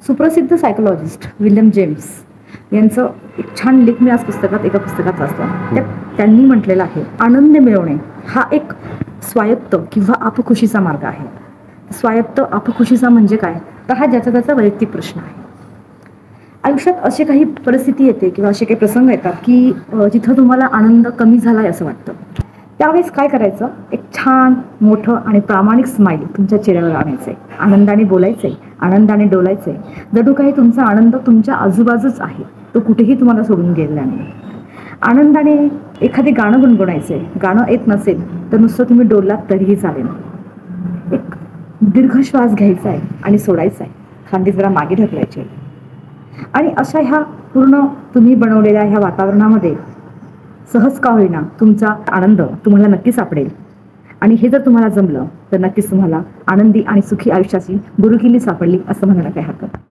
सुप्रसिद्ध psychologist William James यांचं एक छान लेख मी आज एका पुस्तकात वाचला. त्यांनी म्हटलेलं आहे, आनंद मिळवणे हा एक स्वायत्त किंवा अपखुशीचा मार्ग आहे. स्वायत्त अपखुशीचा म्हणजे काय, तर हा ज्याचा त्याचा वैयक्तिक प्रश्न आहे. आयुष्यात अशी काही परिस्थिती येते किंवा असे काही प्रसंग येतात की जिथं तुम्हाला आनंद कमी झालाय असं वाटतं. त्यावेळेस काय करायचं, एक छान मोठं आणि प्रामाणिक स्माईल तुमच्या चेहऱ्यावर आणायचंय, आनंदाने बोलायचंय, आनंदाने डोलायचंय. जणू काही तुमचा आनंद तुमच्या आजूबाजूच आहे, तो कुठेही तुम्हाला सोडून गेलेला नाही. आनंदाने एखादे गाणं गुणगुणायचंय. गाणं येत नसेल तर नुसतं तुम्ही डोललात तरीही चालेल. एक दीर्घ श्वास घ्यायचा आहे आणि सोडायचा आहे, खांदे जरा मागे ढकलायचे आणि अशा ह्या पूर्ण तुम्ही बनवलेल्या ह्या वातावरणामध्ये सहज का होईना तुमचा आनंद तुम्हाला नक्की सापडेल. आणि हे जर तुम्हाला जमलं तर नक्कीच तुम्हाला आनंदी आणि सुखी आयुष्याची गुरुकिल्ली सापडली असं म्हणायला काही हरकत नाही.